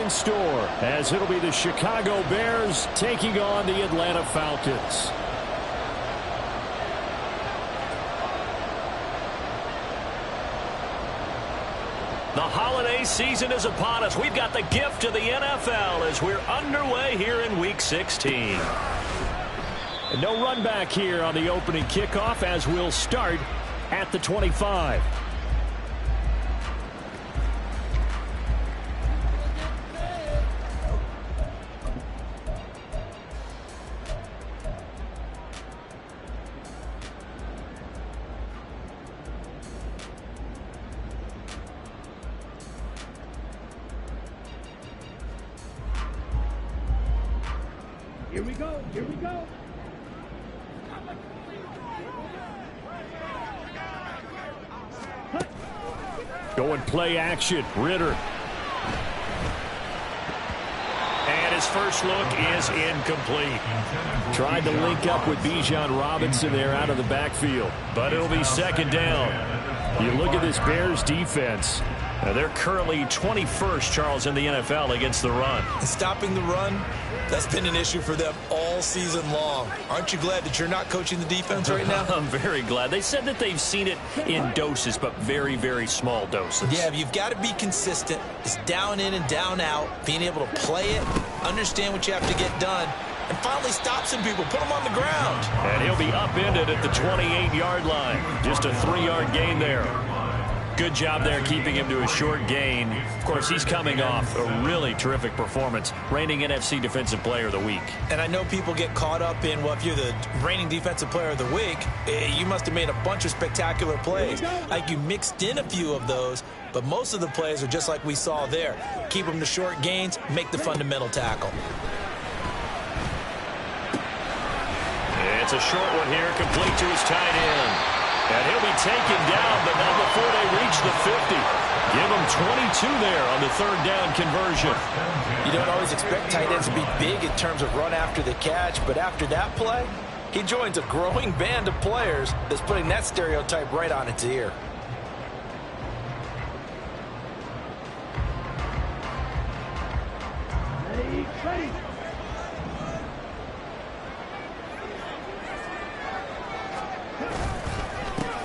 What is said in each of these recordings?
in store as it'll be the Chicago Bears taking on the Atlanta Falcons. The holiday season is upon us. We've got the gift of the NFL as we're underway here in Week 16. And no run back here on the opening kickoff as we'll start at the 25. Here we go. Here we go. Going play action. Ritter. And his first look is incomplete. Tried to link up with Bijan Robinson there out of the backfield, but it'll be second down. You look at this Bears defense. They're currently 21st, Charles, in the NFL against the run. And stopping the run, that's been an issue for them all season long. Aren't you glad that you're not coaching the defense right now? I'm very glad. They said that they've seen it in doses, but very, very small doses. Yeah, you've got to be consistent. It's down in and down out, being able to play it, understand what you have to get done, and finally stop some people, put them on the ground. And he'll be upended at the 28-yard line. Just a 3-yard gain there. Good job there keeping him to a short gain. Of course, he's coming off a really terrific performance, reigning NFC Defensive Player of the Week. And I know people get caught up in, well, if you're the reigning Defensive Player of the Week, you must have made a bunch of spectacular plays. Like you mixed in a few of those, but most of the plays are just like we saw there. Keep them to short gains, make the fundamental tackle. It's a short one here, complete to his tight end. And he'll be taken down, but not before they reach the 50. Give him 22 there on the third down conversion. You don't always expect tight ends to be big in terms of run after the catch, but after that play, he joins a growing band of players that's putting that stereotype right on its ear. Ready.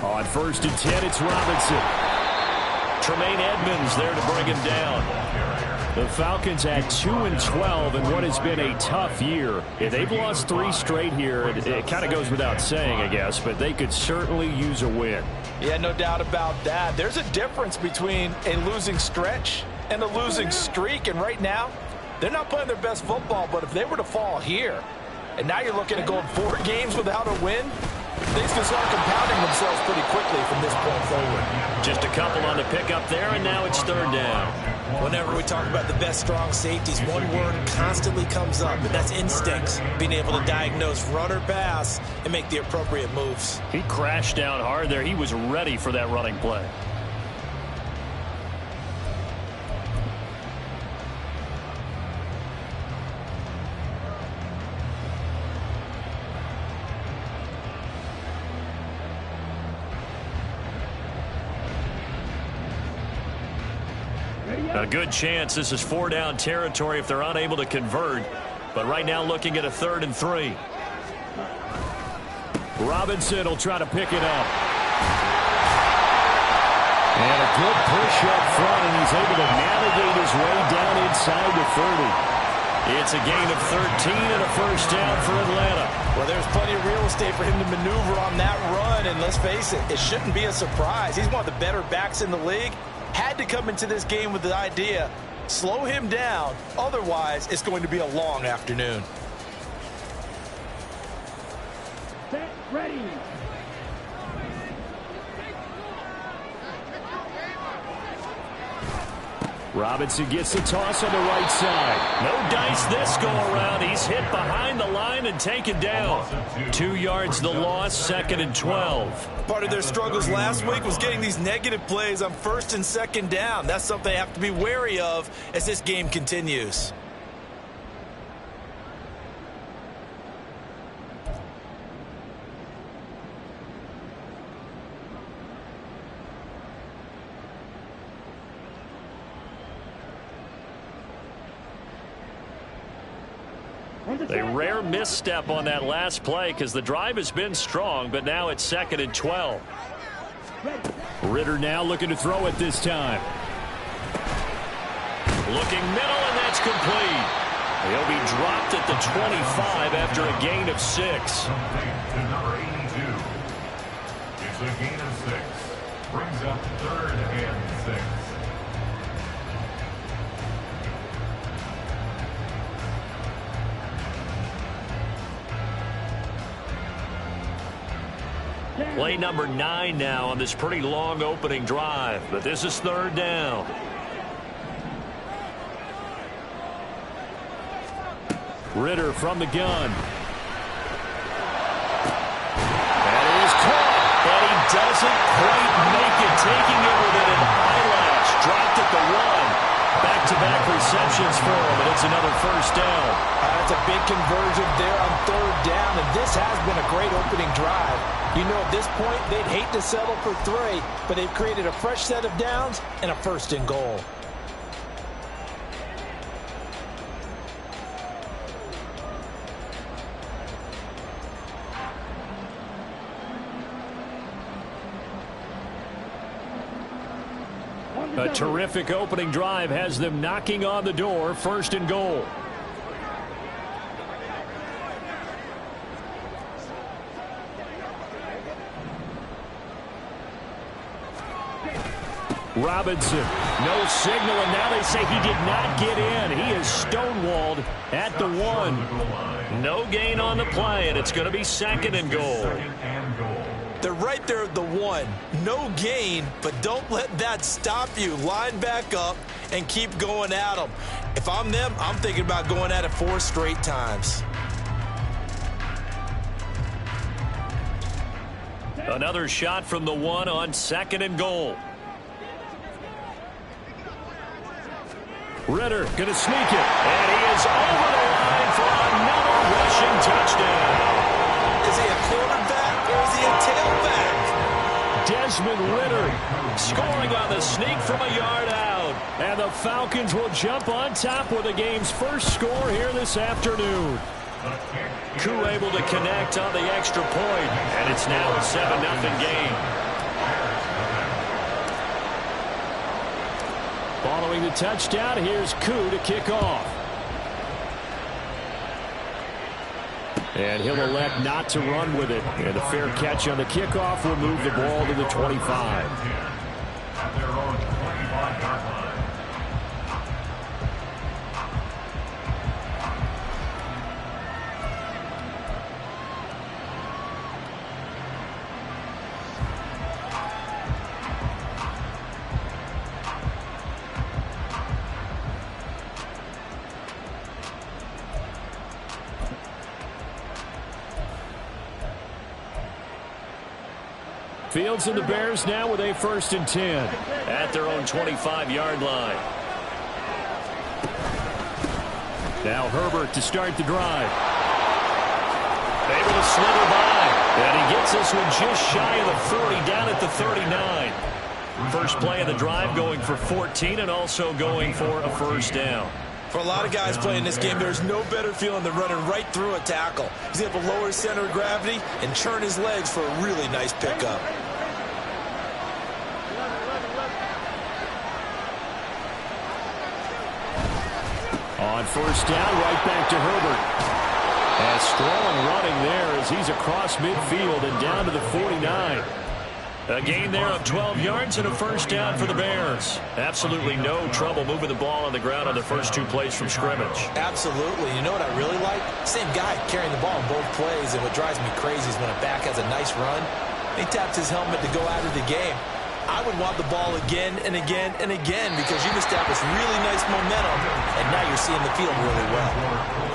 On 1st and 10, it's Robinson. Tremaine Edmonds there to bring him down. The Falcons at 2-12 in what has been a tough year. They've lost 3 straight here. It kind of goes without saying, I guess, but they could certainly use a win. Yeah, no doubt about that. There's a difference between a losing stretch and a losing streak, and right now, they're not playing their best football, but if they were to fall here, and now you're looking at going 4 games without a win, things can start compounding themselves pretty quickly from this point forward. Just a couple on the pickup there, and now it's third down. Whenever we talk about the best strong safeties, one word constantly comes up, and that's instincts. Being able to diagnose run or pass and make the appropriate moves. He crashed down hard there. He was ready for that running play. A good chance this is 4-down territory if they're unable to convert. But right now looking at a 3rd and 3. Robinson will try to pick it up. And a good push up front, and he's able to navigate his way down inside the 30. It's a gain of 13 and a first down for Atlanta. Well, there's plenty of real estate for him to maneuver on that run, and let's face it, it shouldn't be a surprise. He's one of the better backs in the league. Had to come into this game with the idea, slow him down, otherwise it's going to be a long afternoon. Set. Ready. Robinson gets the toss on the right side. No dice this go around. He's hit behind the line and taken down. 2 yards the loss, 2nd and 12. Part of their struggles last week was getting these negative plays on 1st and 2nd down. That's something they have to be wary of as this game continues. A rare misstep on that last play because the drive has been strong, but now it's 2nd and 12. Ridder now looking to throw it this time. Looking middle, and that's complete. He'll be dropped at the 25 after a gain of 6. To number 82. It's a gain of 6. Brings up 3rd and 6. Play number 9 now on this pretty long opening drive, but this is 3rd down. Ridder from the gun. That is caught, but he doesn't quite make it. Taking it with an eyelash. Dropped at the 1. Back-to-back receptions for him, and it's another 1st down. That's a big conversion there on 3rd down, and this has been a great opening drive. You know, at this point, they'd hate to settle for 3, but they've created a fresh set of downs and a 1st and goal. A terrific opening drive has them knocking on the door. 1st and goal. Robinson, no signal, and now they say he did not get in. He is stonewalled at the 1. No gain on the play, and it's going to be 2nd and goal. They're right there at the 1. No gain, but don't let that stop you. Line back up and keep going at them. If I'm them, I'm thinking about going at it 4 straight times. Another shot from the 1 on 2nd and goal. Ridder going to sneak it, and he is over the line for another rushing touchdown. Is he a quarterback or is he a tailback? Desmond Ridder scoring on the sneak from a yard out. And the Falcons will jump on top with the game's first score here this afternoon. Koo able to connect on the extra point, and it's now a 7-0 game. Following the touchdown, here's Koo to kick off. And he'll elect not to run with it. And a fair catch on the kickoff will move the ball to the 25. At their own 25-yard line. Fields and the Bears now with a 1st and 10 at their own 25-yard line. Now Herbert to start the drive. Able to slither by. And he gets this one just shy of the 40, down at the 39. First play of the drive going for 14 and also going for a 1st down. For a lot of guys playing this game, there's no better feeling than running right through a tackle. He's able to lower his center of gravity and churn his legs for a really nice pickup. On 1st down, right back to Herbert. And strong running there as he's across midfield and down to the 49. A gain there of 12 yards and a 1st down for the Bears. Absolutely no trouble moving the ball on the ground on the first 2 plays from scrimmage. Absolutely. You know what I really like? Same guy carrying the ball in both plays, and what drives me crazy is when a back has a nice run, he taps his helmet to go out of the game. I would want the ball again and again and again because you've established really nice momentum, and now you're seeing the field really well.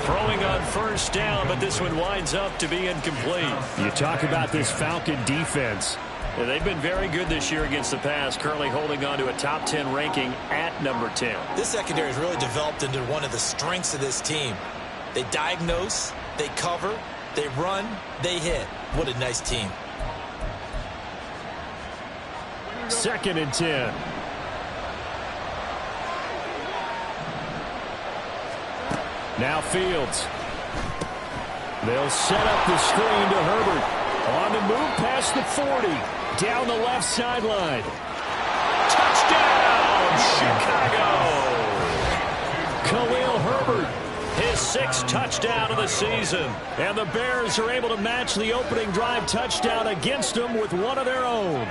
Throwing on 1st down, but this one winds up to be incomplete. You talk about this Falcon defense. Yeah, they've been very good this year against the pass, currently holding on to a top 10 ranking at number 10. This secondary has really developed into one of the strengths of this team. They diagnose, they cover, they run, they hit. What a nice team. 2nd and 10. Now Fields. They'll set up the screen to Herbert. On the move past the 40. Down the left sideline. Touchdown, Chicago! Khalil Herbert, his 6th touchdown of the season. And the Bears are able to match the opening drive touchdown against them with one of their own.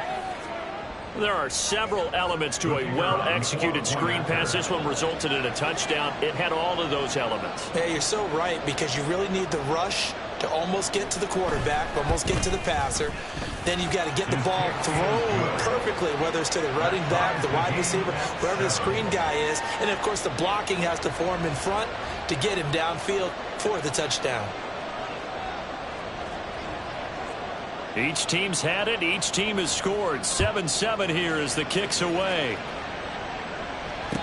There are several elements to a well-executed screen pass. This one resulted in a touchdown. It had all of those elements. Yeah, you're so right, because you really need the rush to almost get to the quarterback, almost get to the passer. Then you've got to get the ball thrown perfectly, whether it's to the running back, the wide receiver, wherever the screen guy is. And, of course, the blocking has to form in front to get him downfield for the touchdown. Each team's had it. Each team has scored. 7-7 here as the kick's away.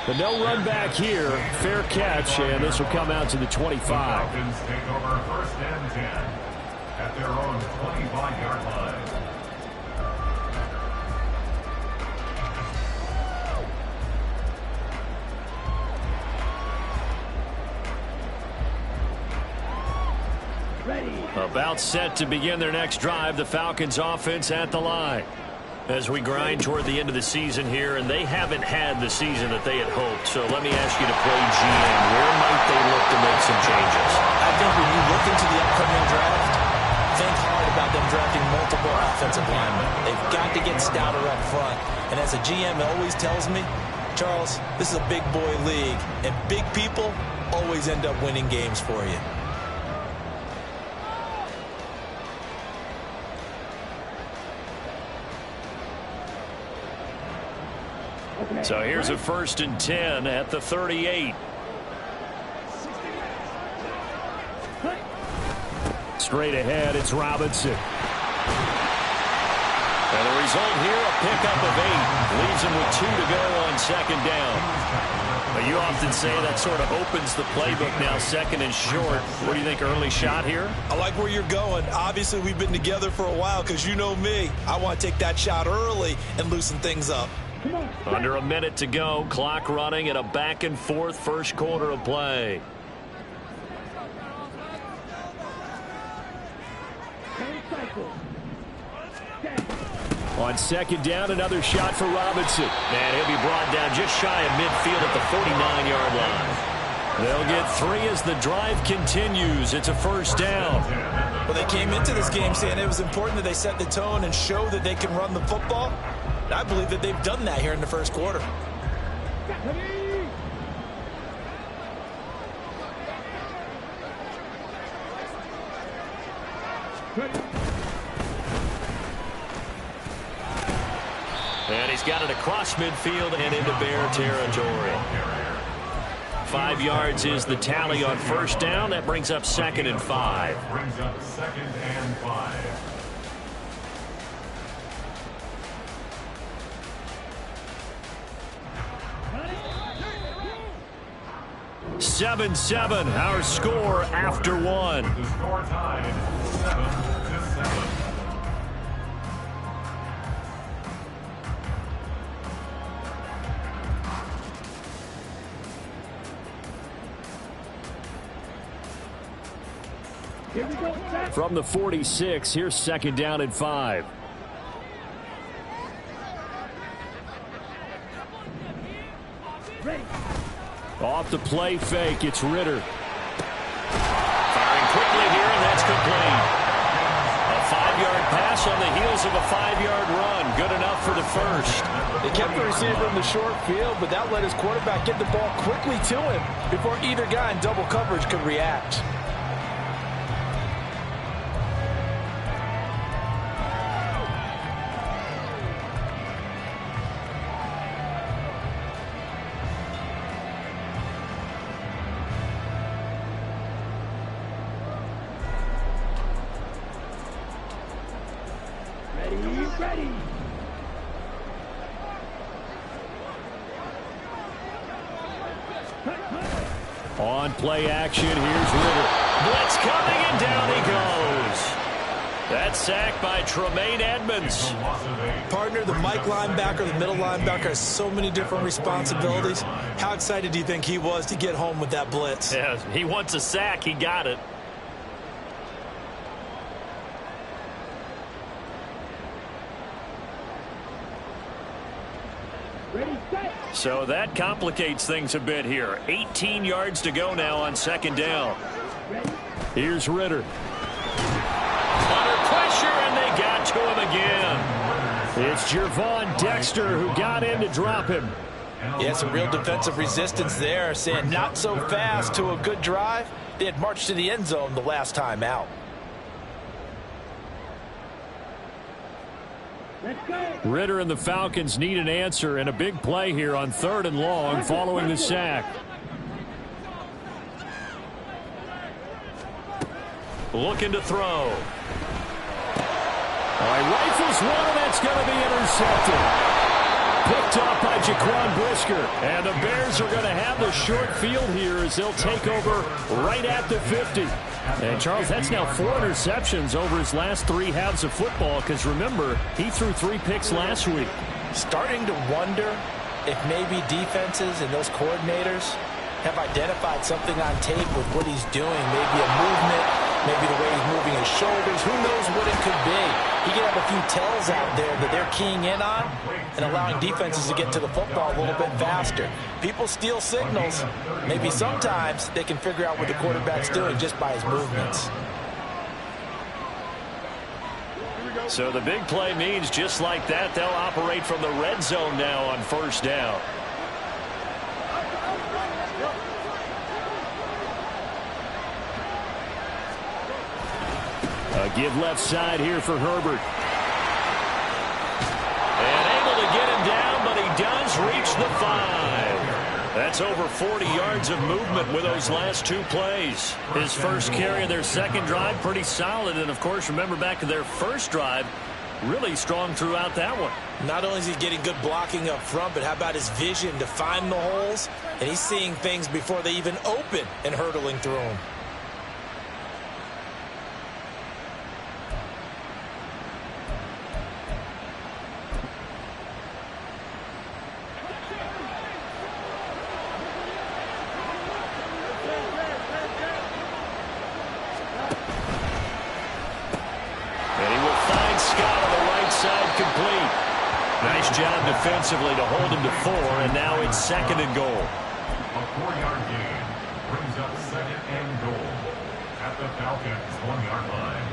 The no run back here. Fair catch, and this will come out to the 25. The Falcons take over 1st and 10 at their own 25-yard line. Ready. About set to begin their next drive. The Falcons offense at the line. As we grind toward the end of the season here, and they haven't had the season that they had hoped. So let me ask you to play GM. Where might they look to make some changes? I think when you look into the upcoming draft, think hard about them drafting multiple offensive linemen. They've got to get stouter up front. And as a GM always tells me, Charles, this is a big boy league, and big people always end up winning games for you. So here's a 1st and 10 at the 38. Straight ahead, it's Robinson. And the result here, a pickup of 8. Leaves him with 2 to go on 2nd down. But you often say that sort of opens the playbook now, 2nd and short. What do you think, early shot here? I like where you're going. Obviously, we've been together for a while, because you know me. I want to take that shot early and loosen things up. Under a minute to go. Clock running in a back-and-forth first quarter of play. On 2nd down, another shot for Robinson. And he'll be brought down just shy of midfield at the 49-yard line. They'll get 3 as the drive continues. It's a 1st down. Well, they came into this game saying it was important that they set the tone and show that they can run the football. I believe that they've done that here in the first quarter. And he's got it across midfield and into Bear territory. 5 yards is the tally on 1st down. That brings up 2nd and 5. Brings up 2nd and 5. 7-7, our score after 1. The score tied 7-7. Here we go. From the 46, here's 2nd down and 5. Ready. Off the play fake, it's Ritter. Firing quickly here, and that's complete. A 5-yard pass on the heels of a 5-yard run. Good enough for the 1st. They kept the receiver in the short field, but that let his quarterback get the ball quickly to him before either guy in double coverage could react. Ready. On play action, here's Ritter. Blitz coming, and down he goes. That's sacked by Tremaine Edmonds. Partner, the Mike linebacker, the middle linebacker, has so many different responsibilities. How excited do you think he was to get home with that blitz? Yeah, he wants a sack. He got it. So that complicates things a bit here. 18 yards to go now on second down. Here's Ritter. Under pressure, and they got to him again. It's Gervon Dexter who got in to drop him. Yeah, some real defensive resistance there, saying not so fast to a good drive. They had marched to the end zone the last time out. Ritter and the Falcons need an answer and a big play here on 3rd and long following the sack. Looking to throw. Rifles one, and that's going to be intercepted. Picked off by Jaquan Brisker. And the Bears are going to have the short field here as they'll take over right at the 50. And, Charles, that's now 4 interceptions over his last 3 halves of football because, remember, he threw 3 picks last week. Starting to wonder if maybe defenses and those coordinators have identified something on tape with what he's doing. Maybe a movement, maybe the way he's moving his shoulders. Who knows what it could be? He could have a few tells out there that they're keying in on and allowing defenses to get to the football a little bit faster. People steal signals. Maybe sometimes they can figure out what the quarterback's doing just by his movements. So the big play means just like that, they'll operate from the red zone now on 1st down. A give left side here for Herbert. And able to get him down, but he does reach the 5. That's over 40 yards of movement with those last 2 plays. His first carry of their second drive, pretty solid. And, of course, remember back to their first drive, really strong throughout that one. Not only is he getting good blocking up front, but how about his vision to find the holes? And he's seeing things before they even open and hurtling through them. Nice job defensively to hold him to 4, and now it's 2nd and goal. A 4-yard gain brings up 2nd and goal at the Falcons' 1-yard line.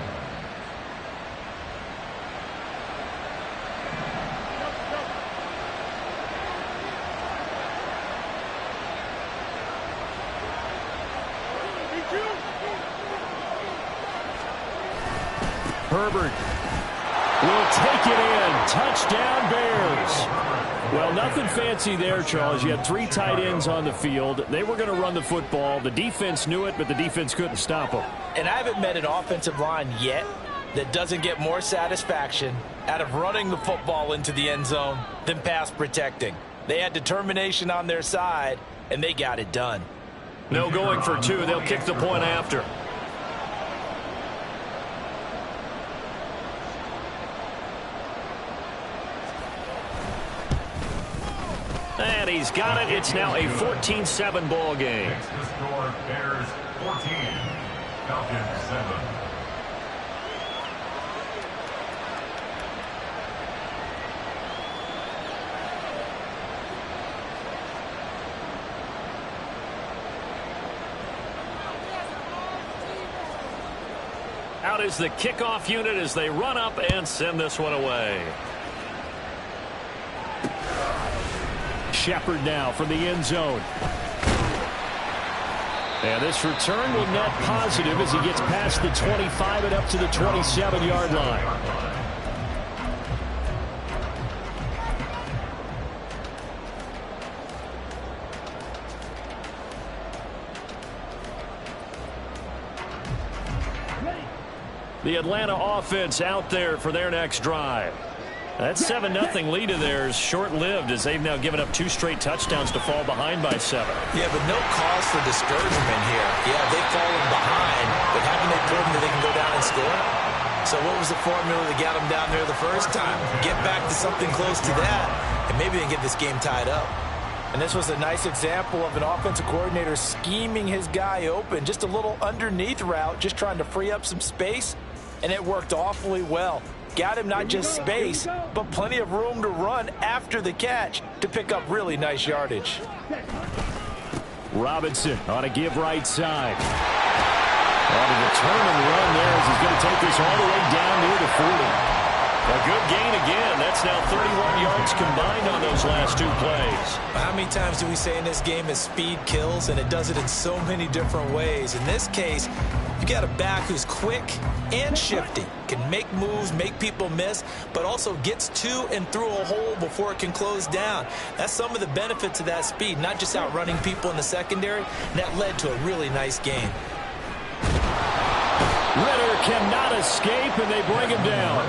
Herbert will take it in. Touchdown, Bears. Well, nothing fancy there, Charles. You had 3 tight ends on the field. They were going to run the football. The defense knew it, but the defense couldn't stop them. And I haven't met an offensive line yet that doesn't get more satisfaction out of running the football into the end zone than pass protecting. They had determination on their side, and they got it done. No going for 2. They'll kick the point after. And he's got it. It's now a 14-7 ball game. Makes the score Bears 14, Falcons 7. Out is the kickoff unit as they run up and send this one away. Shepard now from the end zone. And this return will net positive as he gets past the 25 and up to the 27-yard line. The Atlanta offense out there for their next drive. That 7-0 lead of theirs short-lived as they've now given up 2 straight touchdowns to fall behind by 7. Yeah, but no cause for discouragement here. Yeah, they've fallen behind, but haven't they proven that they can go down and score? So what was the formula that got them down there the first time? Get back to something close to that, and maybe they can get this game tied up. And this was a nice example of an offensive coordinator scheming his guy open. Just a little underneath route, just trying to free up some space, and it worked awfully well. Got him not just space, but plenty of room to run after the catch to pick up really nice yardage. Robinson on a give right side. On a return and run there as he's going to take this all the way down near the 40. A good gain again. That's now 31 yards combined on those last 2 plays. How many times do we say in this game is speed kills, and it does it in so many different ways. In this case, you got a back who's quick and shifty, can make moves, make people miss, but also gets to and through a hole before it can close down. That's some of the benefits of that speed, not just outrunning people in the secondary, and that led to a really nice game. Ridder cannot escape, and they bring him down.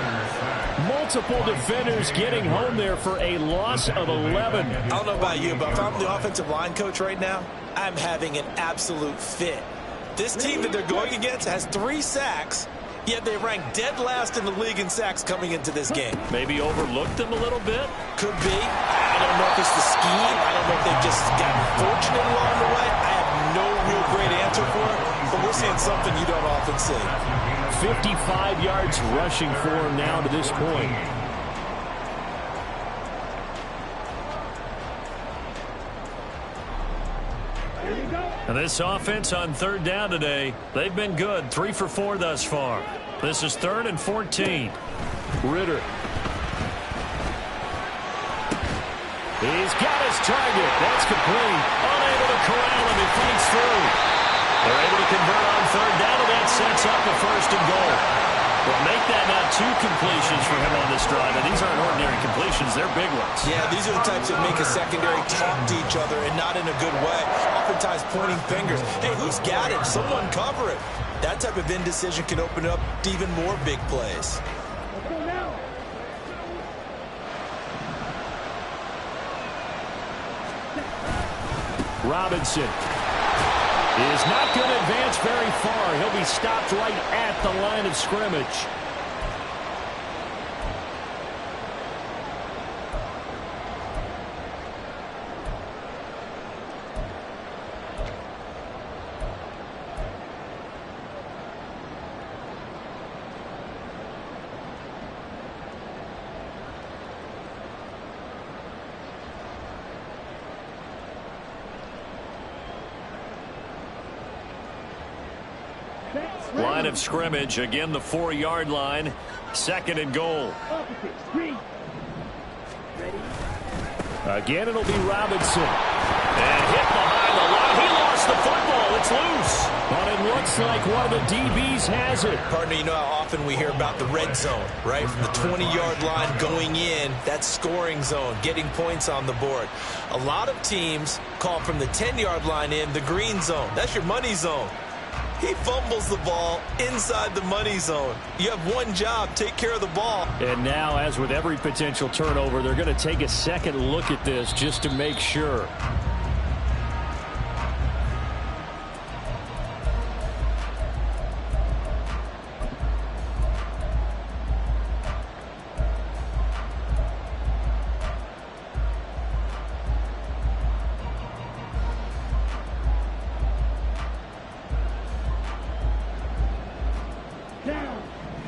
Multiple defenders getting home there for a loss of 11. I don't know about you, but if I'm the offensive line coach right now, I'm having an absolute fit. This team that they're going against has 3 sacks, yet they rank dead last in the league in sacks coming into this game. Maybe overlooked them a little bit? Could be. I don't know if it's the scheme. I don't know if they've just gotten fortunate along the way. I have no real great answer for it, but we're seeing something you don't often see. 55 yards rushing for him now to this point. And this offense on 3rd down today, they've been good. 3 for 4 thus far. This is 3rd and 14. Ridder. He's got his target. That's complete. Unable to corral him. He fights through. They're able to convert on 3rd down, and that sets up a 1st and goal. Well, make that now 2 completions for him on this drive, and these aren't ordinary completions. They're big ones. Yeah, these are the types that make a secondary talk to each other, and not in a good way. Oftentimes pointing fingers. Hey, who's got it? Someone cover it. That type of indecision can open up to even more big plays. let's go now. Robinson is not going to advance very far. He'll be stopped right at the line of scrimmage. Line of scrimmage, again the 4-yard line. 2nd and goal. Opposite, screen. Ready? Again, it'll be Robinson. And hit behind the line. He lost the football. It's loose. But it looks like one of the DBs has it. Partner, you know how often we hear about the red zone, right? From the 20-yard line going in, that's scoring zone, getting points on the board. A lot of teams call from the 10-yard line in the green zone. That's your money zone. He fumbles the ball inside the money zone. You have one job, take care of the ball. And now, as with every potential turnover, they're going to take a second look at this just to make sure.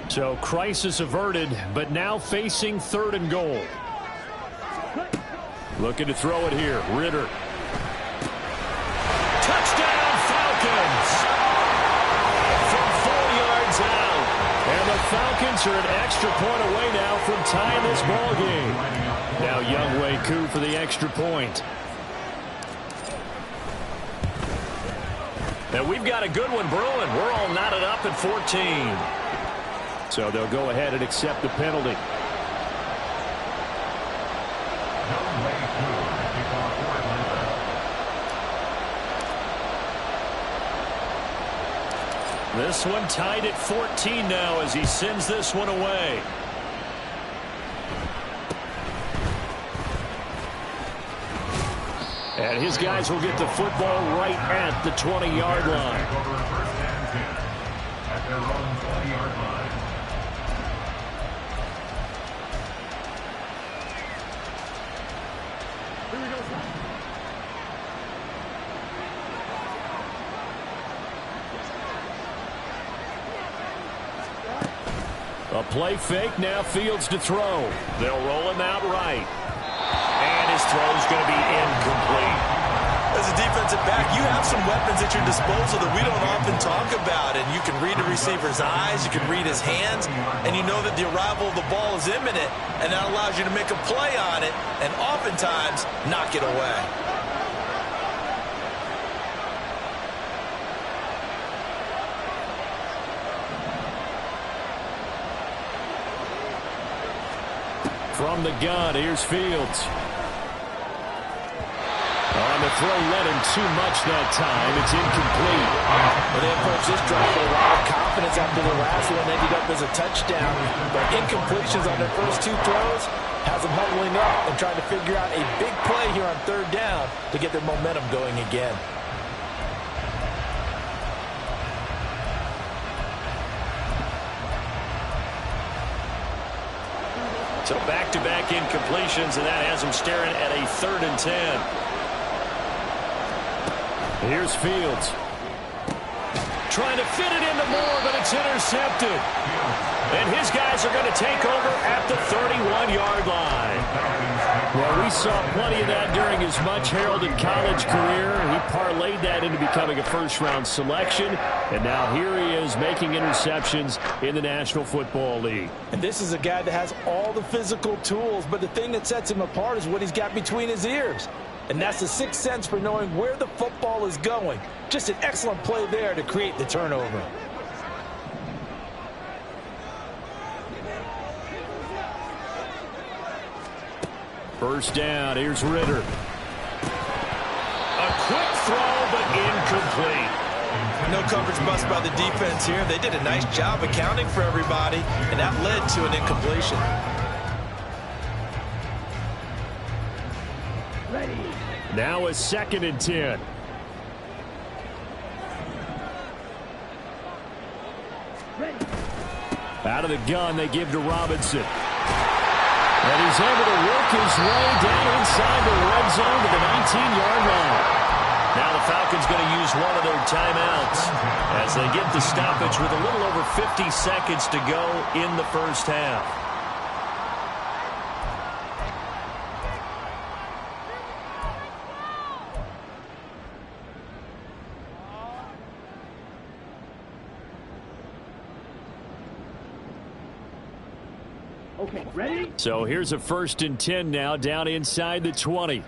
So crisis averted, but now facing 3rd and goal. Looking to throw it here. Ridder. Touchdown Falcons! From 4 yards out. And the Falcons are an extra point away now from tying this ball game. Now Younghoe Koo for the extra point. And we've got a good one brewing. We're all knotted up at 14. So they'll go ahead and accept the penalty. This one tied at 14 now as he sends this one away. And his guys will get the football right at the 20-yard line. At their own 20-yard line. A play fake, now Fields to throw. They'll roll him out right. And his throw's going to be incomplete. As a defensive back, you have some weapons at your disposal that we don't often talk about. And you can read the receiver's eyes, you can read his hands, and you know that the arrival of the ball is imminent, and that allows you to make a play on it and oftentimes knock it away. From the gun, here's Fields. On the throw, led him too much that time. It's incomplete. Well, they approached this drive with a lot of confidence after the last one ended up as a touchdown. But incompletions on their first two throws has them huddling up and trying to figure out a big play here on third down to get their momentum going again. So back-to-back incompletions, and that has them staring at a 3rd and 10. Here's Fields. Trying to fit it into Moore, but it's intercepted. And his guys are going to take over at the 31-yard line. Well, we saw plenty of that during his much-heralded college career. He parlayed that into becoming a first-round selection. And now here he is making interceptions in the National Football League. And this is a guy that has all the physical tools, but the thing that sets him apart is what he's got between his ears. And that's the sixth sense for knowing where the football is going. Just an excellent play there to create the turnover. First down, here's Ritter. A quick throw, but incomplete. No coverage bust by the defense here. They did a nice job accounting for everybody, and that led to an incompletion. Ready. Now a 2nd and 10. Ready. Out of the gun, they give to Robinson. And he's able to work his way down inside the red zone to the 19-yard line. Now the Falcons going to use one of their timeouts as they get the stoppage with a little over 50 seconds to go in the first half. Okay, ready? So here's a 1st and 10 now down inside the 20.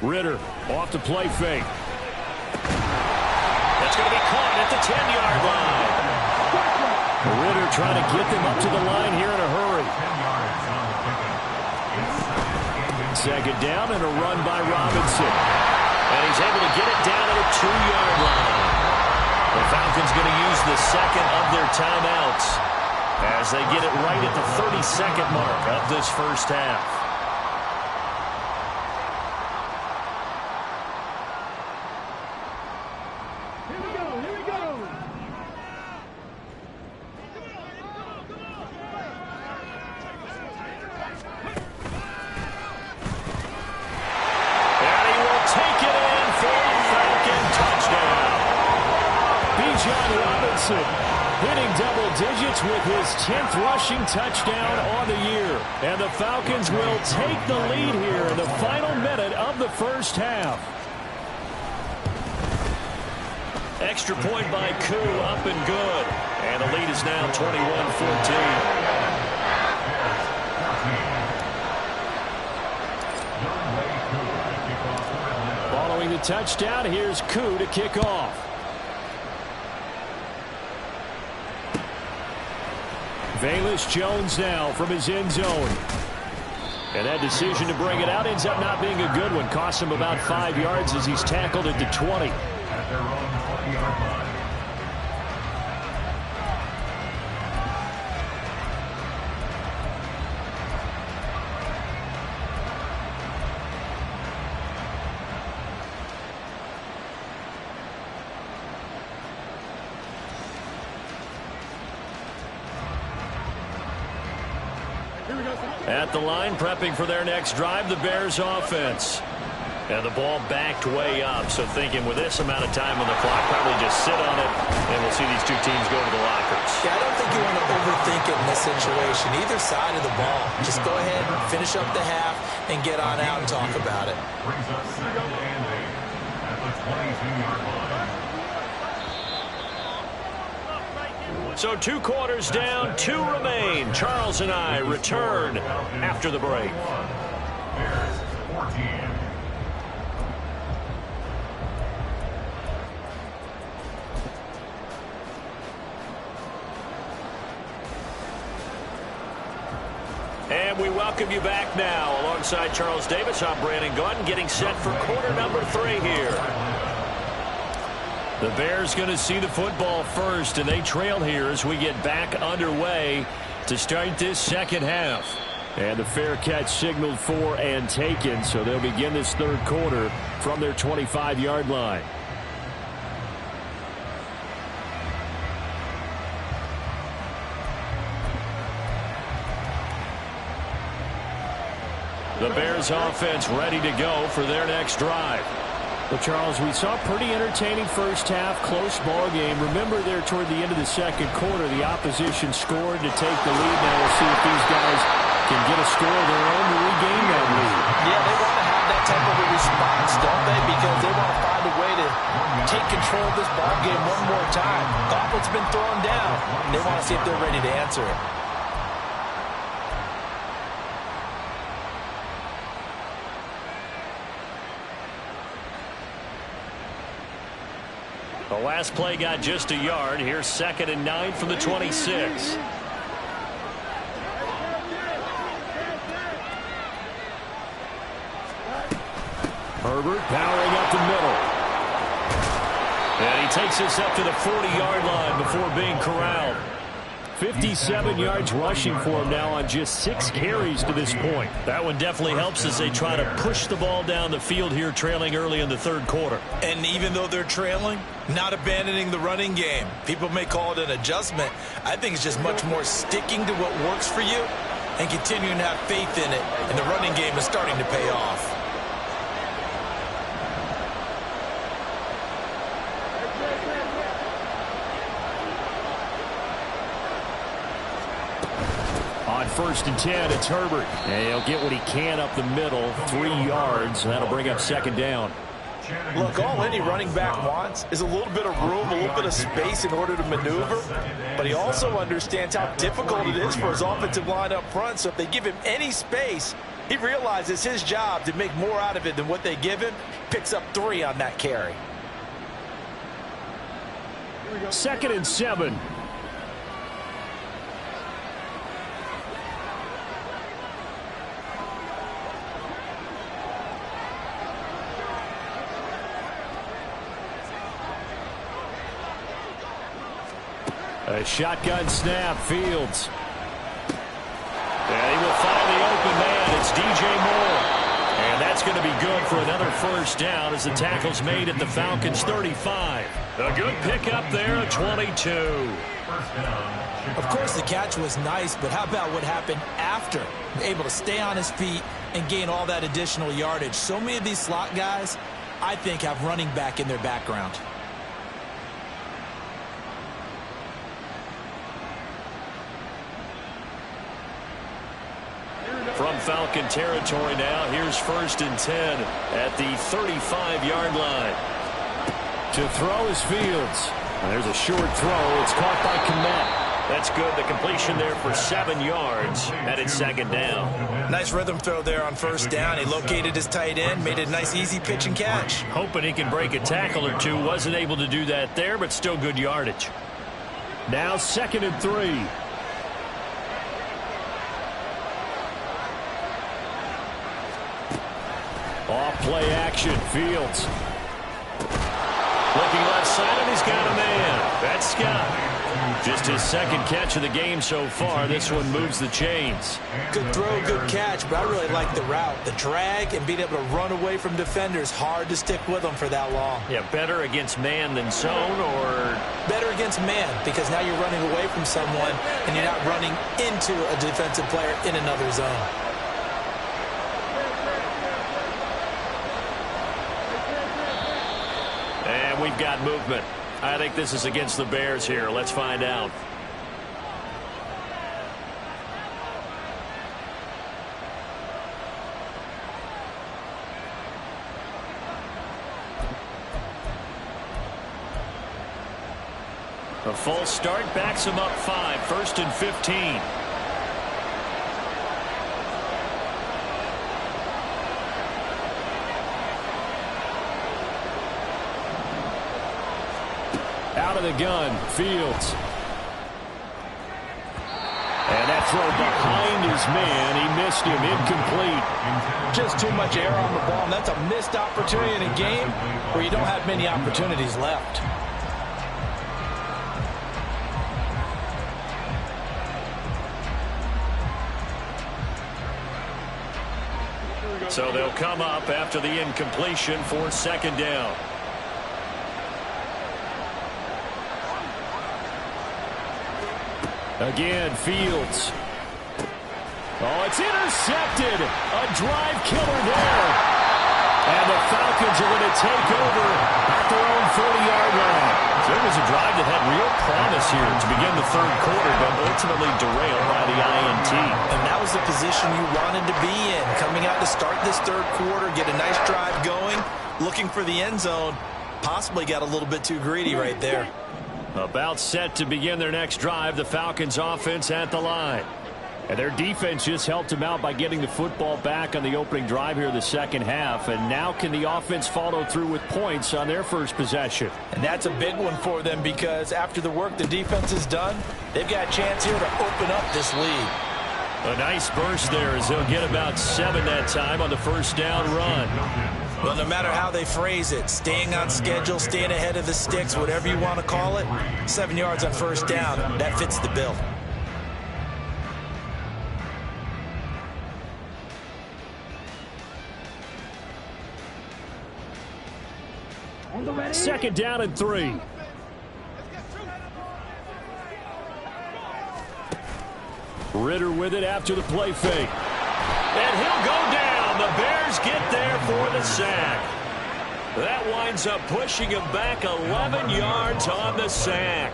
Ritter off the play fake. That's going to be caught at the 10-yard line. Ritter trying to get them up to the line here in a hurry. 2nd down and a run by Robinson. And he's able to get it down at a 2-yard line. The Falcons going to use the 2nd of their timeouts as they get it right at the 32nd mark of this first half. Here we go, here we go. And he will take it in for a Falcon touchdown. Bijan Robinson hitting double digits with his 10th rushing touchdown on the year. And the Falcons will take the lead here in the final minute of the first half. Extra point by Koo, up and good. And the lead is now 21-14. Following the touchdown, here's Koo to kick off. Velus Jones now from his end zone. And that decision to bring it out ends up not being a good one. Costs him about 5 yards as he's tackled at the 20. At their own 20-yard line. At the line, prepping for their next drive, the Bears offense. And the ball backed way up, so thinking with this amount of time on the clock, probably just sit on it, and we'll see these two teams go to the lockers. Yeah, I don't think you want to overthink it in this situation. Either side of the ball. Just go ahead and finish up the half and get on out and talk about it. Brings up 2nd and 8 at the 22-yard line. So 2 quarters down, 2 remain. Charles and I return after the break. Bears 14. And we welcome you back now. Alongside Charles Davis, I'm Brandon Gaudin, getting set for quarter number 3 here. The Bears going to see the football first, and they trail here as we get back underway to start this second half. And the fair catch signaled for and taken, so they'll begin this third quarter from their 25-yard line. The Bears offense ready to go for their next drive. Well, Charles, we saw a pretty entertaining first half, close ball game. Remember there toward the end of the second quarter, the opposition scored to take the lead. Now we'll see if these guys can get a score of their own to regain that lead. Yeah, they want to have that type of a response, don't they? Because they want to find a way to take control of this ball game one more time. Gauntlet's been thrown down. They want to see if they're ready to answer it. The last play got just a yard. Here's 2nd and 9 from the 26. Herbert powering up the middle. And he takes us up to the 40-yard line before being corralled. 57 yards rushing for him now on just 6 carries to this point. That one definitely helps as they try to push the ball down the field here, trailing early in the third quarter. And even though they're trailing, not abandoning the running game. People may call it an adjustment. I think it's just much more sticking to what works for you and continuing to have faith in it. And the running game is starting to pay off. On 1st and 10, it's Herbert. And he'll get what he can up the middle, 3 yards. That'll bring up 2nd down. Look, all any running back wants is a little bit of room, a little bit of space in order to maneuver. But he also understands how difficult it is for his offensive line up front. So if they give him any space, he realizes his job to make more out of it than what they give him. Picks up 3 on that carry. 2nd and 7. A shotgun snap, Fields. And he will find the open man. It's DJ Moore. And that's going to be good for another first down as the tackle's made at the Falcons' 35. A good pickup there at 22. Of course, the catch was nice, but how about what happened after? Able to stay on his feet and gain all that additional yardage. So many of these slot guys, I think, have running back in their background. From Falcon territory now, here's 1st and 10 at the 35-yard line. To throw is Fields. And there's a short throw. It's caught by Kmet. That's good. The completion there for 7 yards. And it's 2nd down. Nice rhythm throw there on 1st down. He located his tight end, made a nice easy pitch and catch. Hoping he can break a tackle or two. Wasn't able to do that there, but still good yardage. Now 2nd and 3. Off play action, Fields. Looking left side, and he's got a man. That's Scott. Just his 2nd catch of the game so far. This one moves the chains. Good throw, good catch, but I really like the route. The drag and being able to run away from defenders, hard to stick with them for that long. Yeah, better against man than zone, or? Better against man, because now you're running away from someone and you're not running into a defensive player in another zone. we've got movement. I think this is against the Bears here. Let's find out. A false start backs him up 5, 1st and 15. Out of the gun, Fields. And that throw behind his man. He missed him, incomplete. Just too much air on the ball, and that's a missed opportunity in a game where you don't have many opportunities left. So they'll come up after the incompletion for 2nd down. Again, Fields. Oh, it's intercepted. A drive killer there. And the Falcons are going to take over at their own 40-yard line. So it was a drive that had real promise here to begin the 3rd quarter, but ultimately derailed by the INT. And that was the position you wanted to be in. Coming out to start this 3rd quarter, get a nice drive going, looking for the end zone. Possibly got a little bit too greedy right there. About set to begin their next drive, the Falcons offense at the line. And their defense just helped them out by getting the football back on the opening drive here in the 2nd half. And now can the offense follow through with points on their first possession? And that's a big one for them because after the work the defense has done, they've got a chance here to open up this lead. A nice burst there as they'll get about 7 that time on the 1st down run. Well, no matter how they phrase it, staying on schedule, staying ahead of the sticks, whatever you want to call it, 7 yards on 1st down, that fits the bill. On the ready. 2nd down and 3. Ridder with it after the play fake. And he'll go down. The Bears get there for the sack. That winds up pushing him back 11 yards on the sack.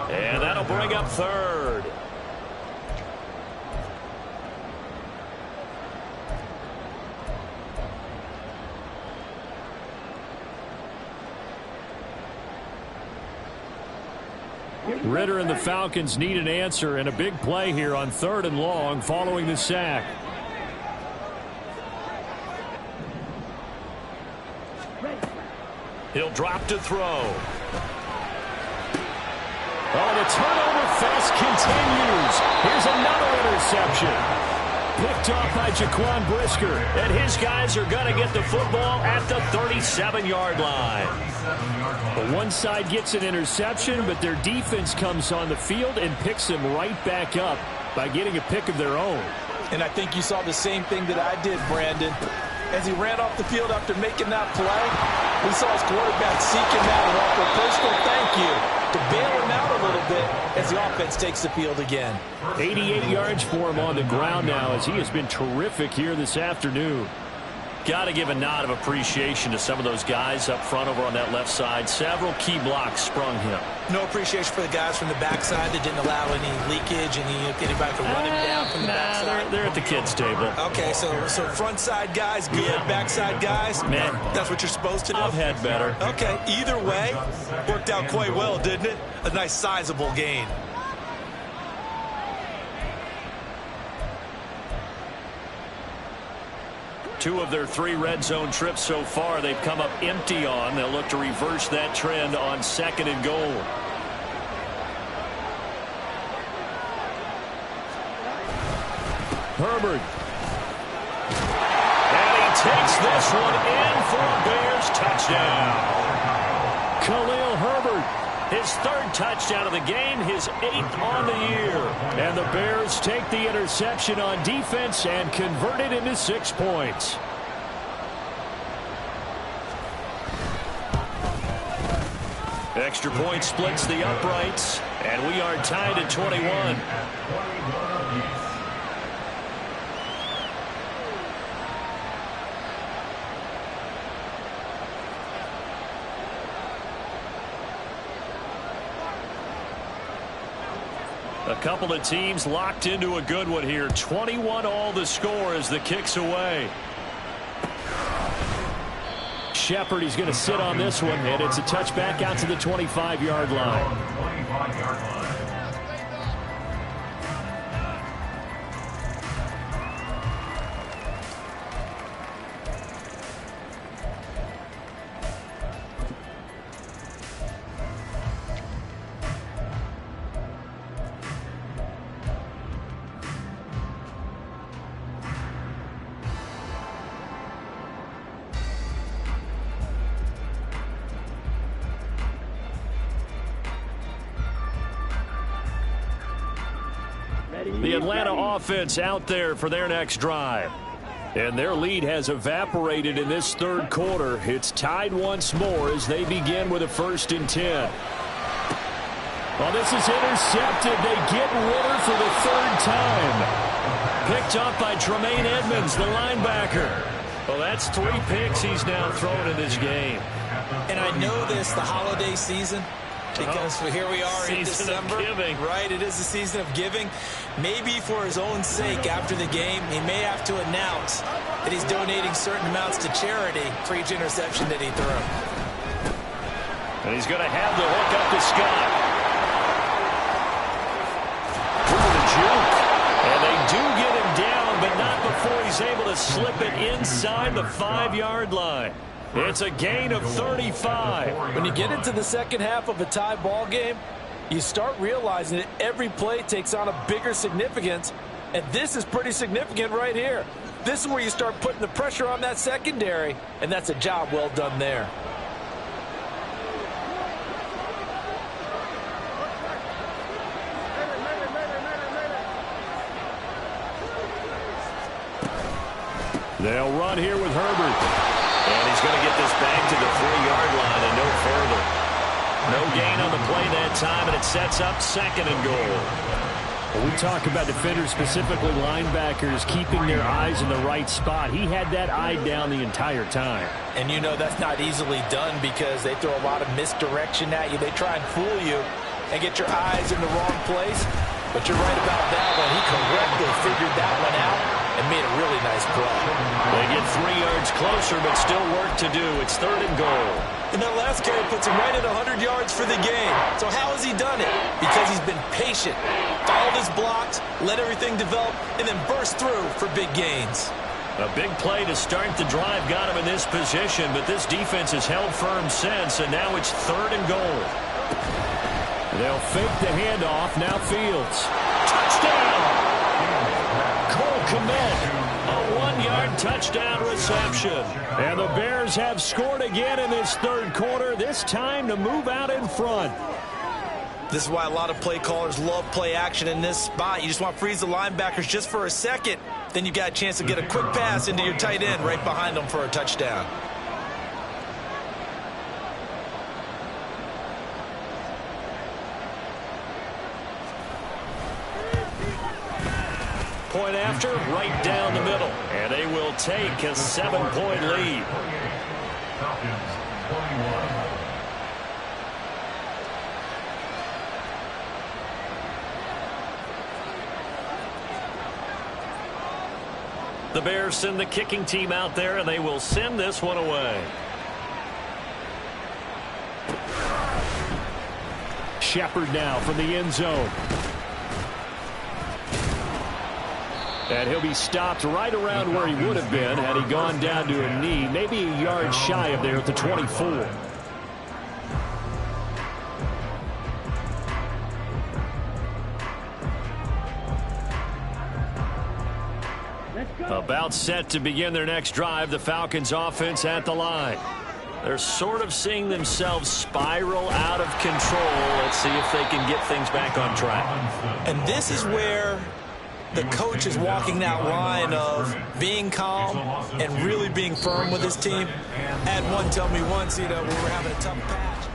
And that'll bring up 3rd. Ridder and the Falcons need an answer and a big play here on 3rd and long following the sack. He'll drop to throw. Oh, the turnover fest continues. Here's another interception. Picked off by Jaquan Brisker. And his guys are going to get the football at the 37-yard line. But one side gets an interception, but their defense comes on the field and picks them right back up by getting a pick of their own. And I think you saw the same thing that I did, Brandon. As he ran off the field after making that play, we saw his quarterback seeking that and offer a personal thank you to bail him out a little bit as the offense takes the field again. 88 yards for him on the ground now as he has been terrific here this afternoon. Got to give a nod of appreciation to some of those guys up front over on that left side. Several key blocks sprung him. No appreciation for the guys from the backside that didn't allow any leakage and anybody could run him down from the backside. They're at the kids' table. Okay, so front side guys good, backside guys, man, that's what you're supposed to do. I've had better. Okay, either way, worked out quite well, didn't it? A nice sizable gain. Two of their 3 red zone trips so far they've come up empty on. They'll look to reverse that trend on 2nd and goal. Herbert. And he takes this one in for a Bears touchdown. Khalil Herbert. His 3rd touchdown of the game, his 8th on the year. And the Bears take the interception on defense and convert it into 6 points. Extra point splits the uprights, and we are tied at 21. A couple of teams locked into a good one here. 21 all the score as the kick's away. Shepard, he's going to sit on this one, and it's a touchback out to the 25-yard line. 25-yard line. The Atlanta offense out there for their next drive. And their lead has evaporated in this third quarter. It's tied once more as they begin with a 1st and 10. Well, this is intercepted. They get Ridder for the 3rd time. Picked up by Tremaine Edmonds, the linebacker. Well, that's 3 picks he's now thrown in this game. And I know this, the holiday season, because here we are in December, right? It is the season of giving. Maybe for his own sake after the game, he may have to announce that he's donating certain amounts to charity for each interception that he threw. And he's going to have the hook up to Scott. Through the juke. And they do get him down, but not before he's able to slip it inside the 5-yard line. It's a gain of 35. When you get into the second half of a tie ball game, you start realizing that every play takes on a bigger significance, and this is pretty significant right here. This is where you start putting the pressure on that secondary, and that's a job well done there. They'll run here with Herbert. And he's going to get this back to the 3-yard line and no further. No gain on the play that time, and it sets up 2nd and goal. Well, we talk about defenders, specifically linebackers, keeping their eyes in the right spot. He had that eye down the entire time. And you know that's not easily done because they throw a lot of misdirection at you. They try and fool you and get your eyes in the wrong place. But you're right about that one. He correctly figured that one out and made a really nice play. They get 3 yards closer, but still work to do. It's 3rd and goal. And that last carry puts him right at 100 yards for the game. So how has he done it? Because he's been patient, followed his blocks, let everything develop, and then burst through for big gains. A big play to start the drive got him in this position, but this defense has held firm since, and now it's 3rd and goal. They'll fake the handoff. Now Fields. Touchdown! Cole Kmet. A 1-yard touchdown reception. And the Bears have scored again in this third quarter, this time to move out in front. This is why a lot of play callers love play action in this spot. You just want to freeze the linebackers just for a second. Then you got a chance to get a quick pass into your tight end right behind them for a touchdown. Point after, right down the middle. And they will take a 7-point lead. Falcons 21. The Bears send the kicking team out there, and they will send this one away. Shepard now from the end zone. And he'll be stopped right around where he would have been had he gone down to a knee, maybe a yard shy of there at the 24. About set to begin their next drive, the Falcons offense at the line. They're sort of seeing themselves spiral out of control. Let's see if they can get things back on track. And this is where the coach is walking that line of being calm and really being firm with his team. Had one tell me once, when we were having a tough patch.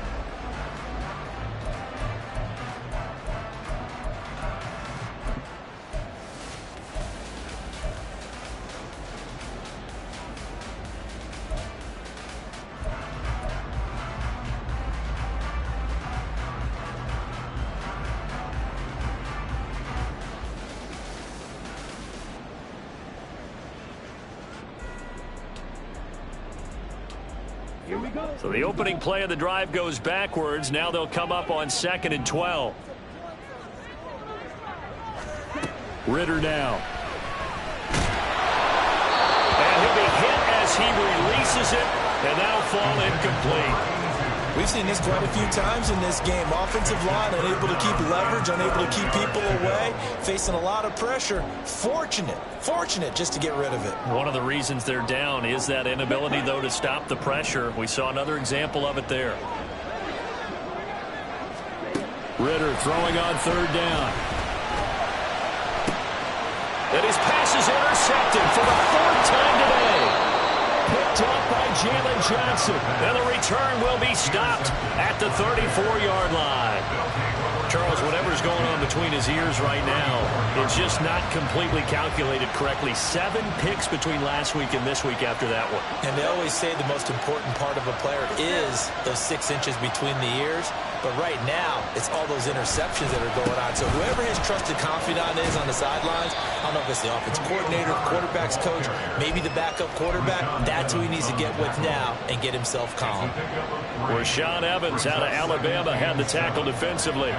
So the opening play of the drive goes backwards. Now they'll come up on 2nd and 12. Ridder now. And he'll be hit as he releases it, and that'll fall incomplete. We've seen this quite a few times in this game. Offensive line unable to keep leverage, unable to keep people away, facing a lot of pressure. Fortunate just to get rid of it. One of the reasons they're down is that inability, though, to stop the pressure. We saw another example of it there. Ridder throwing on 3rd down. And his pass is intercepted for the 4th time today. Picked up by Jalen Johnson. And the return will be stopped at the 34-yard line. Charles, whatever's going on between his ears right now, it's just not completely calculated correctly. 7 picks between last week and this week after that one. And they always say the most important part of a player is those 6 inches between the ears. But right now, it's all those interceptions that are going on. So whoever his trusted confidant is on the sidelines, I don't know if it's the offense coordinator, the quarterback's coach, maybe the backup quarterback, that's who he needs to get with now and get himself calm. Rashaan Evans out of Alabama had the tackle defensively.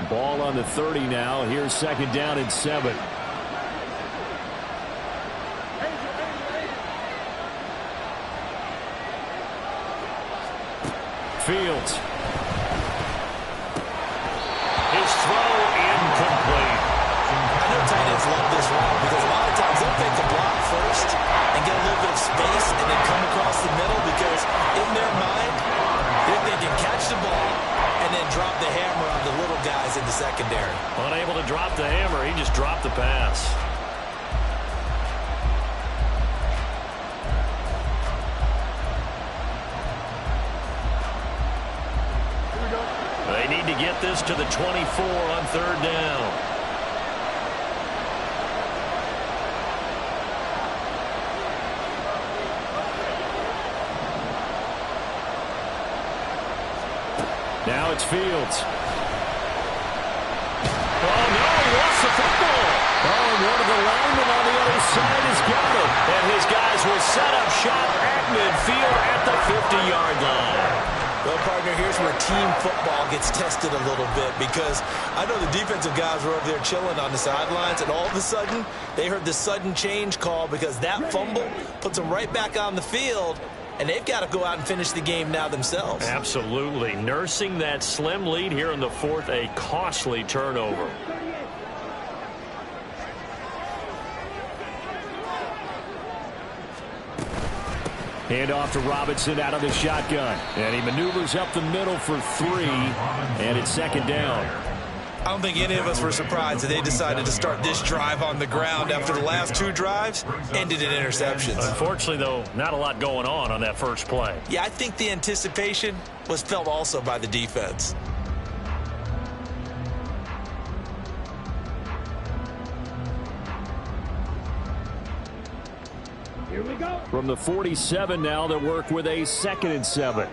Ball on the 30 now. Here's 2nd down and 7. Fields. His throw incomplete. I know tight ends love this route because a lot of times they'll take the block first and get a little bit of space and then come across the middle because in their mind, they're thinking catch the ball and then drop the hammer on the little guys in the secondary. Unable to drop the hammer, he just dropped the pass. They need to get this to the 24 on 3rd down. Now it's Fields. Oh, no, he lost the football. Oh, and one of the linemen on the other side has got it. And his guys will set up shop at midfield at the 50-yard line. Well, partner, here's where team football gets tested a little bit because I know the defensive guys were over there chilling on the sidelines, and all of a sudden, they heard the sudden change call because that fumble puts them right back on the field, and they've got to go out and finish the game now themselves. Absolutely. Nursing that slim lead here in the 4th, a costly turnover. Handoff to Robinson out of the shotgun. And he maneuvers up the middle for 3. And it's 2nd down. I don't think any of us were surprised that they decided to start this drive on the ground after the last 2 drives ended in interceptions. Unfortunately, though, not a lot going on that first play. Yeah, I think the anticipation was felt also by the defense. Here we go. From the 47 now, they work with a 2nd and 7.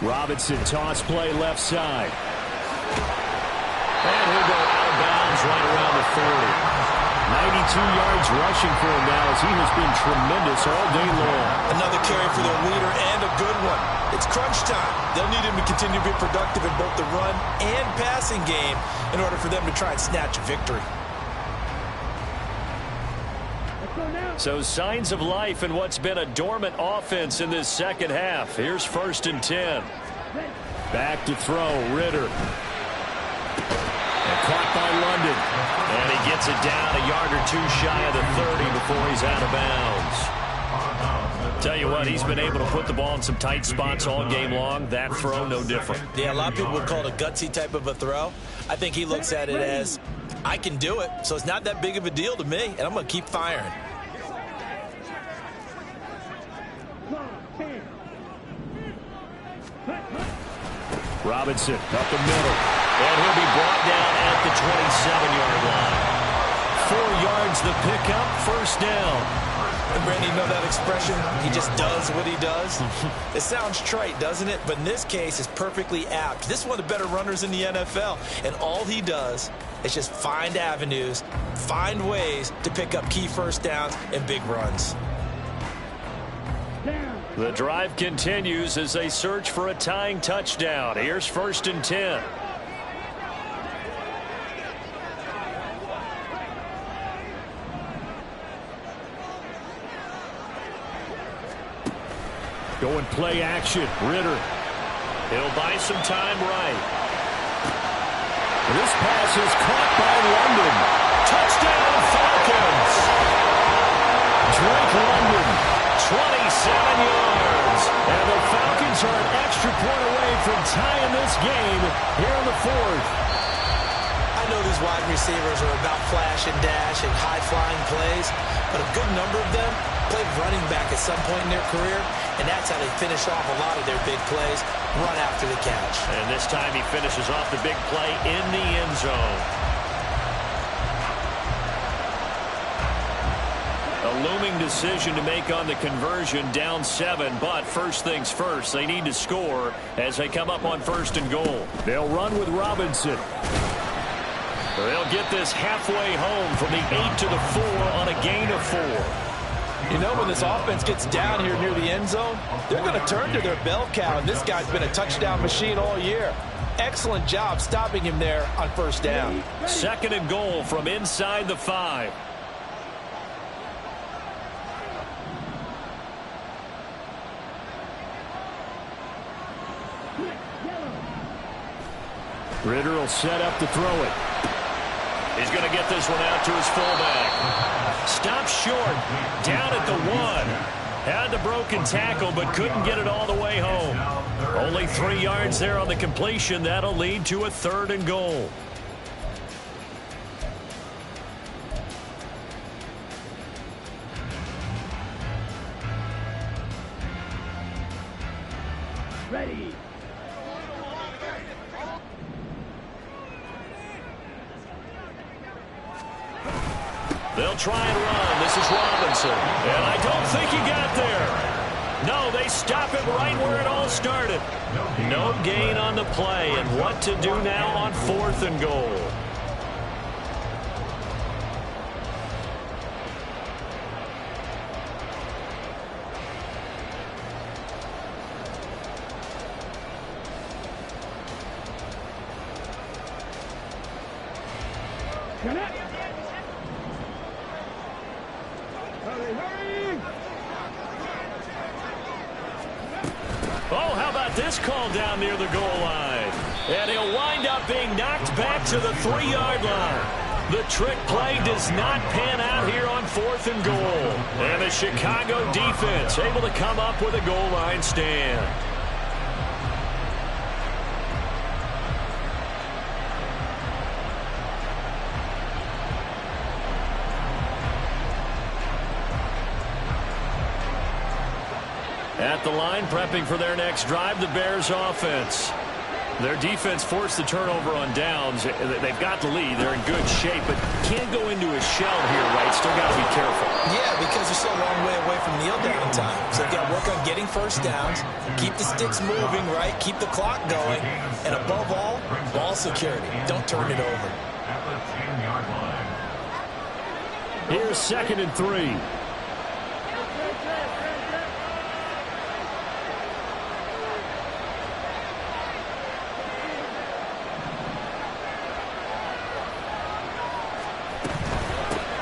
Robinson toss play left side. And he'll go out of bounds right around the 40. 92 yards rushing for him now as he has been tremendous all day long. Another carry for their leader and a good one. It's crunch time. They'll need him to continue to be productive in both the run and passing game in order for them to try and snatch a victory. So signs of life in what's been a dormant offense in this second half. Here's 1st and 10. Back to throw, Ridder. And caught by London. And he gets it down a yard or 2 shy of the 30 before he's out of bounds. Tell you what, he's been able to put the ball in some tight spots all game long. That throw, no different. Yeah, a lot of people would call it a gutsy type of a throw. I think he looks at it as, I can do it, so it's not that big of a deal to me, and I'm going to keep firing. Robinson up the middle. And he'll be brought down at the 27-yard line. 4 yards the pickup, first down. Randy, you know that expression? He just does what he does. It sounds trite, doesn't it? But in this case, it's perfectly apt. This is one of the better runners in the NFL, and all he does is just find avenues, find ways to pick up key first downs and big runs. The drive continues as they search for a tying touchdown. Here's 1st and 10. Going play action. Ritter. He'll buy some time right. This pass is caught by London. Touchdown Falcons. Drake London, 27 yards. And the Falcons are an extra point away from tying this game here in the 4th. I know these wide receivers are about flash and dash and high-flying plays, but a good number of them played running back at some point in their career, and that's how they finish off a lot of their big plays, run after the catch. And this time he finishes off the big play in the end zone. A looming decision to make on the conversion, down 7, but first things first, they need to score as they come up on 1st and goal. They'll run with Robinson. They'll get this halfway home from the 8 to the 4 on a gain of 4. You know, when this offense gets down here near the end zone, they're going to turn to their bell cow, and this guy's been a touchdown machine all year. Excellent job stopping him there on 1st down. 2nd and goal from inside the 5. Ritter will set up to throw it. He's going to get this one out to his fullback. Stopped short, down at the 1. Had the broken tackle, but couldn't get it all the way home. Only 3 yards there on the completion. That'll lead to a 3rd and goal. Ready. They'll try and run. This is Robinson. And I don't think he got there. No, they stop it right where it all started. No gain on the play. And what to do now on 4th and goal. Oh, how about this call down near the goal line? And he'll wind up being knocked back to the 3-yard line. The trick play does not pan out here on 4th and goal. And the Chicago defense able to come up with a goal line stand. At the line, prepping for their next drive, the Bears offense. Their defense forced the turnover on downs. They've got the lead. They're in good shape, but can't go into a shell here, right? Still got to be careful. Yeah, because they're so a long way away from kneel down time. So they've got to work on getting first downs, keep the sticks moving, right? Keep the clock going. And above all, ball security. Don't turn it over. Here's 2nd and 3.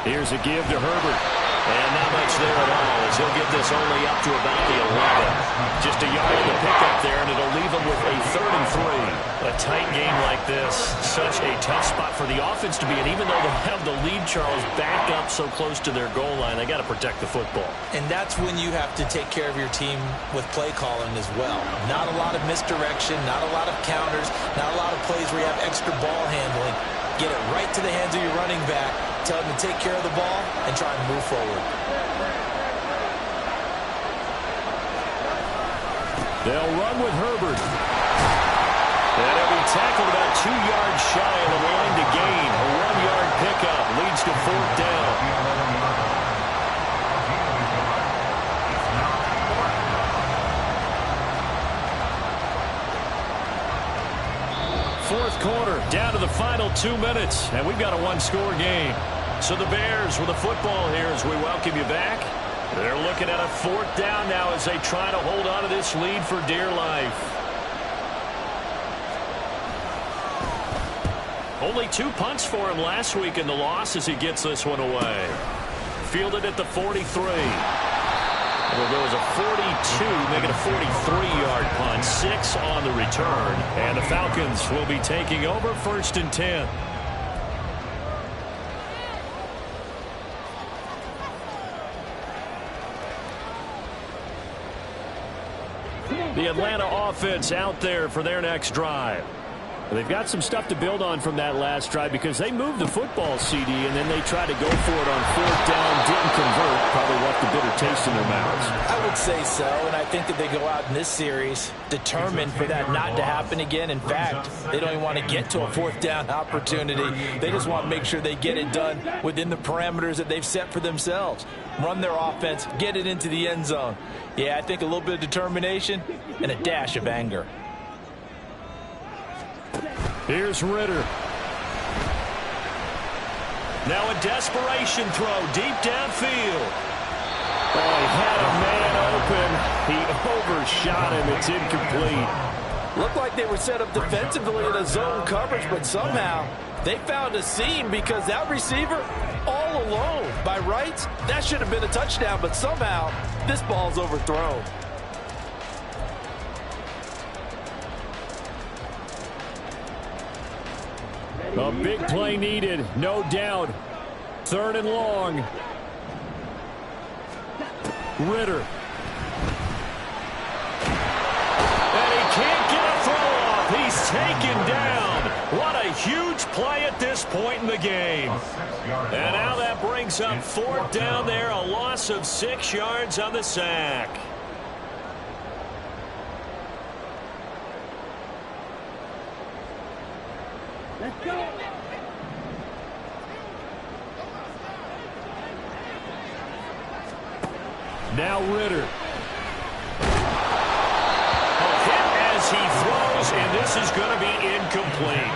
Here's a give to Herbert. And not much there at all as he'll get this only up to about the 11. Just a yard in the pickup there, and it'll leave him with a 3rd and 3. A tight game like this, such a tough spot for the offense to be in. Even though they have the lead, Charles, back up so close to their goal line, they got to protect the football. And that's when you have to take care of your team with play calling as well. Not a lot of misdirection, not a lot of counters, not a lot of plays where you have extra ball handling. Get it right to the hands of your running back. Tell him to take care of the ball and try and move forward. They'll run with Herbert. And he'll be tackled about 2 yards shy of the line to gain. A 1-yard pickup leads to 4th fourth quarter, down to the final 2 minutes, and we've got a one-score game. So the Bears with the football here as we welcome you back. They're looking at a fourth down now as they try to hold on to this lead for dear life. Only 2 punts for him last week in the loss as he gets this one away. Fielded at the 43. Well, there was a 42, making a 43-yard punt, 6 on the return. And the Falcons will be taking over 1st and 10. The Atlanta offense out there for their next drive. They've got some stuff to build on from that last drive because they moved the football, CD, and then they tried to go for it on 4th down, didn't convert, probably left the bitter taste in their mouths. I would say so, and I think that they go out in this series determined for that not to happen again. In fact, they don't even want to get to a 4th down opportunity. They just want to make sure they get it done within the parameters that they've set for themselves. Run their offense, get it into the end zone. Yeah, I think a little bit of determination and a dash of anger. Here's Ritter. Now a desperation throw deep downfield. Oh, he had a man open. He overshot him. It's incomplete. Looked like they were set up defensively in a zone coverage, but somehow they found a seam because that receiver all alone. By rights, that should have been a touchdown, but somehow this ball's overthrown. A big play needed, no doubt. 3rd and long. Ritter. And he can't get a throw off. He's taken down. What a huge play at this point in the game. And now that brings up 4th down there, a loss of 6 yards on the sack. Let's go. Now Ritter. A hit as he throws, and this is going to be incomplete.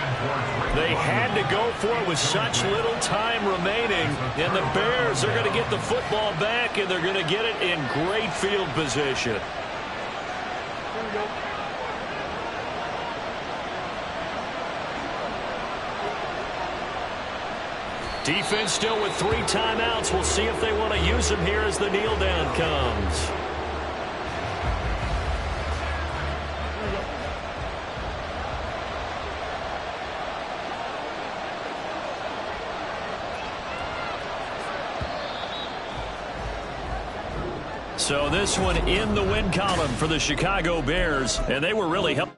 They had to go for it with such little time remaining, and the Bears are going to get the football back, and they're going to get it in great field position. Defense still with 3 timeouts. We'll see if they want to use them here as the kneel down comes. So this one in the win column for the Chicago Bears, and they were really helped.